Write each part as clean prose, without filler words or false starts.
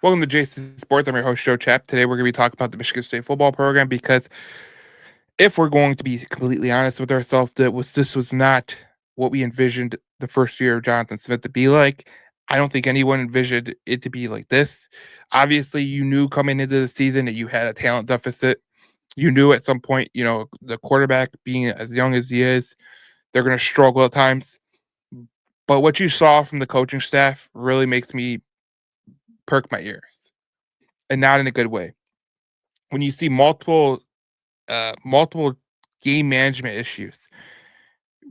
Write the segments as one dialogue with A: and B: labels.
A: Welcome to JC Sports. I'm your host, Joe Chap. Today we're going to be talking about the Michigan State football program because if we're going to be completely honest with ourselves, this was not what we envisioned the first year of Jonathan Smith to be like. I don't think anyone envisioned it to be like this. Obviously, you knew coming into the season that you had a talent deficit. You knew at some point, the quarterback being as young as he is, they're going to struggle at times. But what you saw from the coaching staff really makes me perk my ears, and not in a good way. When you see multiple game management issues,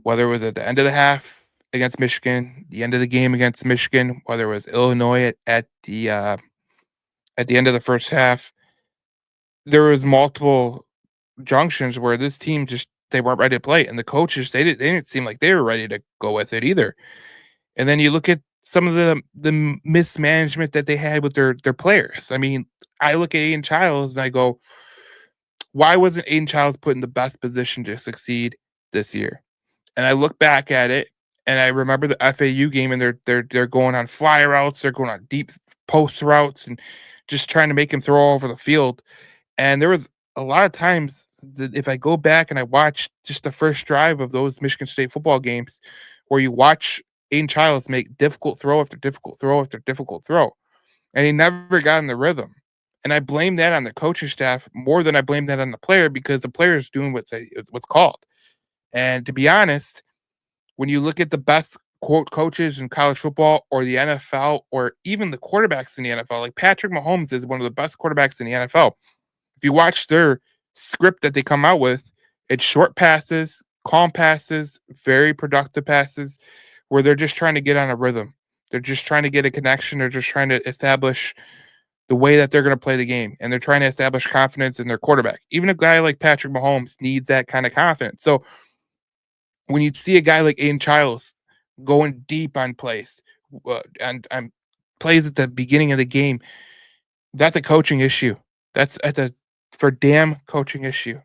A: whether it was at the end of the half against Michigan, the end of the game against Michigan, whether it was Illinois at the end of the first half, there was multiple junctions where this team just they weren't ready to play, and the coaches they didn't seem like they were ready to go with it either. And then you look at some of the mismanagement that they had with their players. I mean, I look at Aiden Childs and I go, why wasn't Aiden Childs put in the best position to succeed this year? And I look back at it and I remember the FAU game and they're going on fly routes, they're going on deep post routes and just trying to make him throw all over the field. And there was a lot of times that if I go back and I watch just the first drive of those Michigan State football games where you watch Aiden Childs make difficult throw after difficult throw after difficult throw, and he never got in the rhythm. And I blame that on the coaching staff more than I blame that on the player because the player is doing what's called. And to be honest, when you look at the best quote coaches in college football or the NFL or even the quarterbacks in the NFL, like Patrick Mahomes is one of the best quarterbacks in the NFL. If you watch their script that they come out with, it's short passes, calm passes, very productive passes where they're just trying to get on a rhythm. They're just trying to get a connection. They're just trying to establish the way that they're going to play the game. And they're trying to establish confidence in their quarterback. Even a guy like Patrick Mahomes needs that kind of confidence. So when you see a guy like Aiden Childs going deep on plays and plays at the beginning of the game, that's a coaching issue. That's a for damn coaching issue.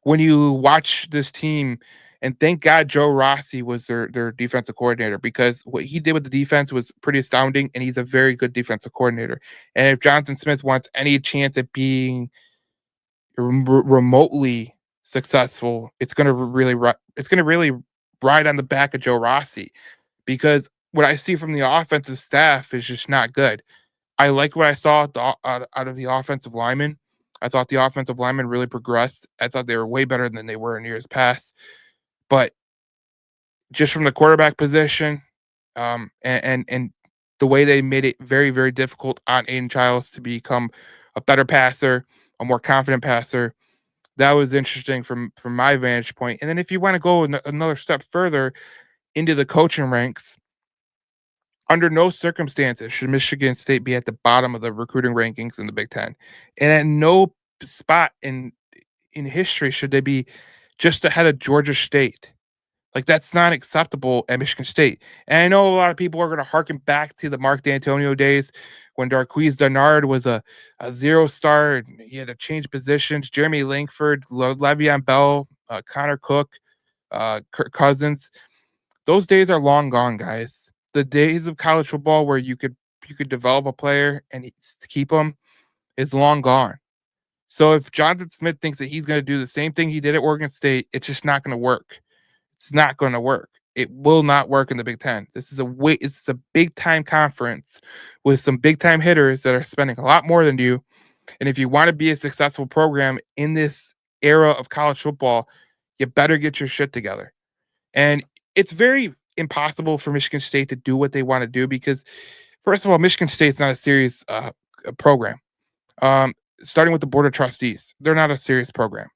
A: When you watch this team, and thank God Joe Rossi was their defensive coordinator because what he did with the defense was pretty astounding, and he's a very good defensive coordinator. And if Jonathan Smith wants any chance at being remotely successful, it's going to really ride on the back of Joe Rossi because what I see from the offensive staff is just not good. I like what I saw out of the offensive linemen. I thought the offensive linemen really progressed. I thought they were way better than they were in years past. But just from the quarterback position, and the way they made it very, very difficult on Aiden Childs to become a better passer, a more confident passer, that was interesting from my vantage point. And then if you want to go another step further into the coaching ranks, under no circumstances should Michigan State be at the bottom of the recruiting rankings in the Big Ten, and at no spot in history should they be just ahead of Georgia State. Like that's not acceptable at Michigan State. And I know a lot of people are going to harken back to the Mark D'Antonio days when Darqueze Dennard was a zero star and he had to change positions. Jeremy Langford, Le'Veon Bell, Connor Cook, Kirk Cousins. Those days are long gone, guys. The days of college football where you could develop a player and keep them is long gone. So if Jonathan Smith thinks that he's going to do the same thing he did at Oregon State, it's just not going to work. It's not going to work. It will not work in the Big Ten. It's a big time conference with some big time hitters that are spending a lot more than you. And if you want to be a successful program in this era of college football, you better get your shit together. And it's very impossible for Michigan State to do what they want to do because, first of all, Michigan State's not a serious program. Um, Starting with the board of trustees, they're not a serious program.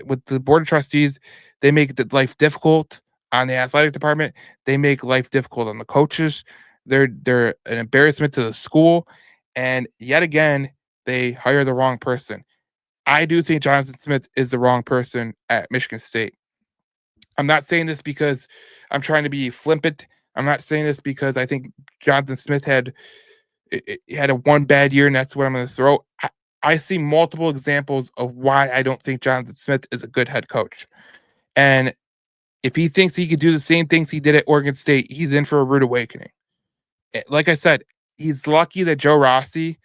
A: With the board of trustees, they make life difficult on the athletic department. They make life difficult on the coaches. They're an embarrassment to the school, and yet again, they hire the wrong person. I do think Jonathan Smith is the wrong person at Michigan State. I'm not saying this because I'm trying to be flippant. I'm not saying this because I think Jonathan Smith had a one bad year and that's what I'm going to throw. I see multiple examples of why I don't think Jonathan Smith is a good head coach. And if he thinks he could do the same things he did at Oregon State, he's in for a rude awakening. Like I said, he's lucky that Joe Rossi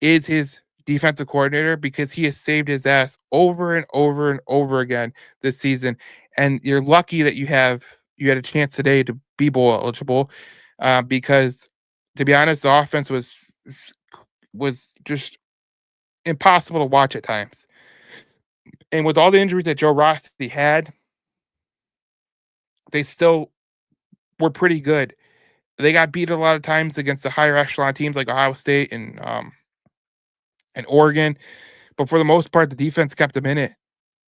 A: is his defensive coordinator because he has saved his ass over and over and over again this season. And you're lucky that you had a chance today to be bowl eligible, because to be honest, the offense was just impossible to watch at times. And with all the injuries that Joe Rossi had, they still were pretty good. They got beat a lot of times against the higher echelon teams like Ohio State and Oregon, but for the most part, the defense kept them in it,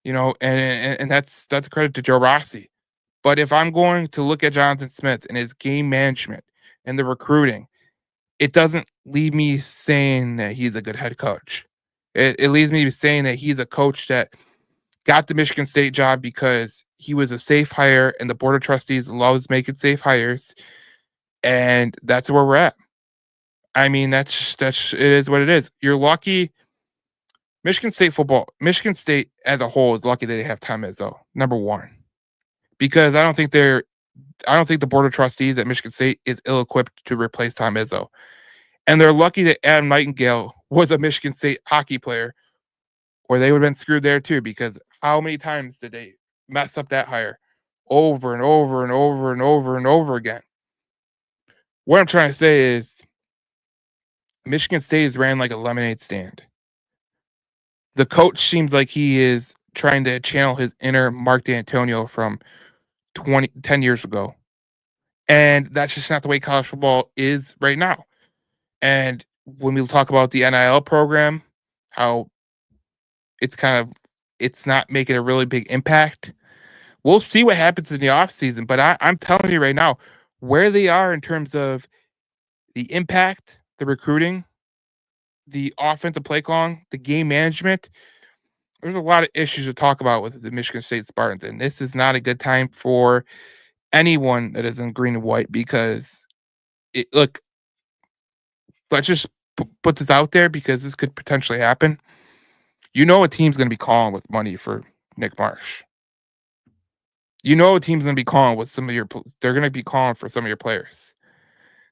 A: and that's a credit to Joe Rossi. But if I'm going to look at Jonathan Smith and his game management and the recruiting, it doesn't leave me saying that he's a good head coach. It leaves me saying that he's a coach that got the Michigan State job because he was a safe hire, and the board of trustees loves making safe hires, and that's where we're at. I mean, that's it is what it is. You're lucky. Michigan State as a whole is lucky that they have Tom Izzo, number one, because I don't think the board of trustees at Michigan State is ill equipped to replace Tom Izzo, and they're lucky that Adam Nightingale was a Michigan State hockey player, or they would have been screwed there too. Because how many times did they mess up that hire over and over and over and over and over again? What I'm trying to say is Michigan State is ran like a lemonade stand. The coach seems like he is trying to channel his inner Mark D'Antonio from 10 years ago. And that's just not the way college football is right now. And when we talk about the NIL program, how it's not making a really big impact. We'll see what happens in the offseason. But I'm telling you right now, where they are in terms of the impact, the recruiting, the offensive play calling, the game management, there's a lot of issues to talk about with the Michigan State Spartans. And this is not a good time for anyone that is in green and white because look, let's just put this out there because this could potentially happen. You know a team's going to be calling with money for Nick Marsh. You know a team's going to be calling with they're going to be calling for some of your players.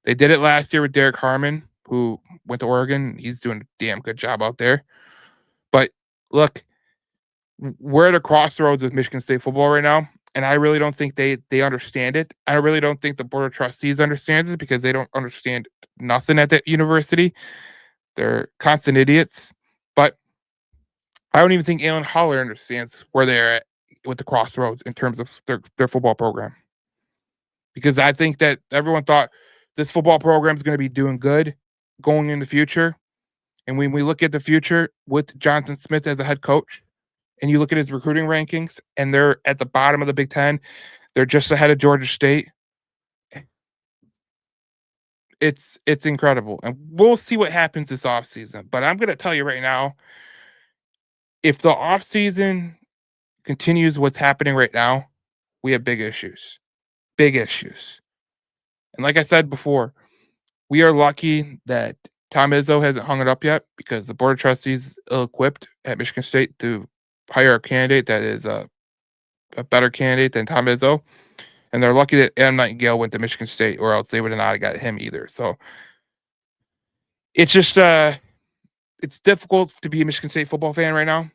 A: They did it last year with Derek Harmon, who went to Oregon. He's doing a damn good job out there. But look, we're at a crossroads with Michigan State football right now, and I really don't think they understand it. I really don't think the board of trustees understands it because they don't understand nothing at that university. They're constant idiots. But I don't even think Alan Holler understands where they're at with the crossroads in terms of their football program. Because I think that everyone thought this football program is going to be doing good going in the future. And when we look at the future with Jonathan Smith as a head coach, and you look at his recruiting rankings, and they're at the bottom of the Big Ten, they're just ahead of Georgia State. It's incredible. And we'll see what happens this offseason. But I'm going to tell you right now, if the offseason continues what's happening right now, we have big issues. Big issues. And like I said before, we are lucky that Tom Izzo hasn't hung it up yet because the board of trustees is ill-equipped at Michigan State to hire a candidate that is a better candidate than Tom Izzo. And they're lucky that Adam Nightingale went to Michigan State, or else they would have not got him either. So it's just it's difficult to be a Michigan State football fan right now.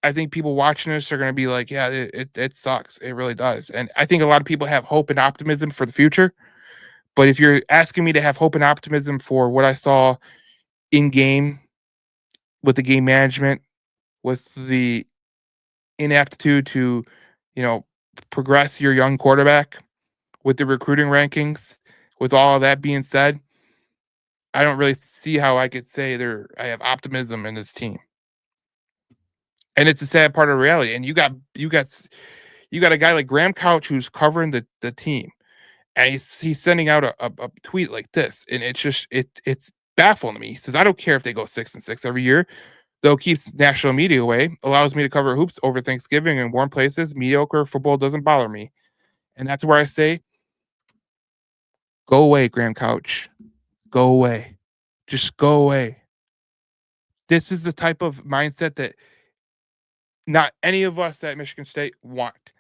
A: I think people watching this are going to be like, yeah, it sucks. It really does. And I think a lot of people have hope and optimism for the future. But if you're asking me to have hope and optimism for what I saw in game with the game management, with the inaptitude to, progress your young quarterback, with the recruiting rankings, with all of that being said, I don't really see how I could say I have optimism in this team. And it's a sad part of reality. And you got a guy like Graham Couch who's covering the team, and he's sending out a tweet like this, and it's baffling to me. He says, "I don't care if they go 6-6 every year, though. Keeps national media away, allows me to cover hoops over Thanksgiving in warm places. Mediocre football doesn't bother me." And that's where I say, "Go away, Graham Couch. Go away. Just go away." This is the type of mindset that not any of us at Michigan State want.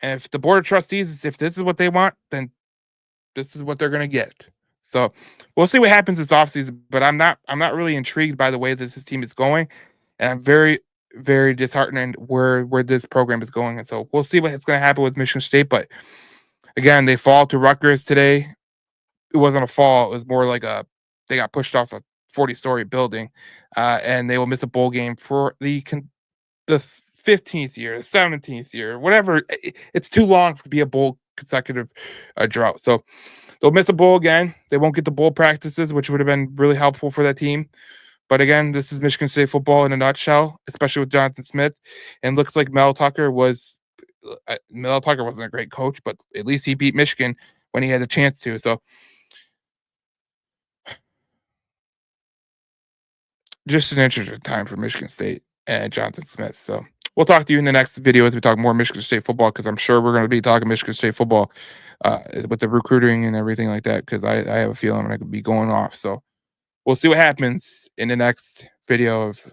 A: And if the board of trustees, if this is what they want, then this is what they're going to get. So we'll see what happens this offseason, but I'm not really intrigued by the way that this team is going, and I'm very, very disheartened where this program is going. And so we'll see what's going to happen with Michigan State. But again, they fall to Rutgers today. It wasn't a fall; it was more like a they got pushed off a 40-story building, and they will miss a bowl game for the 15th year, the 17th year, whatever. It's too long to be a bowl consecutive drought. So they'll miss a bowl again. They won't get the bowl practices, which would have been really helpful for that team. But again, this is Michigan State football in a nutshell, especially with Jonathan Smith. And looks like Mel Tucker wasn't a great coach, but at least he beat Michigan when he had a chance to. So just an interesting time for Michigan State and Jonathan Smith. So we'll talk to you in the next video as we talk more Michigan State football, because I'm sure we're going to be talking Michigan State football with the recruiting and everything like that, because I have a feeling I'm going to be going off. So we'll see what happens in the next video of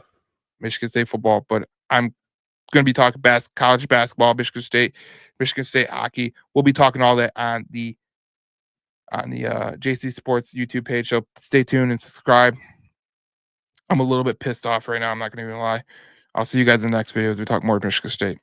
A: Michigan State football. But I'm going to be talking college basketball, Michigan State hockey. We'll be talking all that on the JC Sports YouTube page. So stay tuned and subscribe. I'm a little bit pissed off right now. I'm not going to even lie. I'll see you guys in the next video as we talk more Michigan State.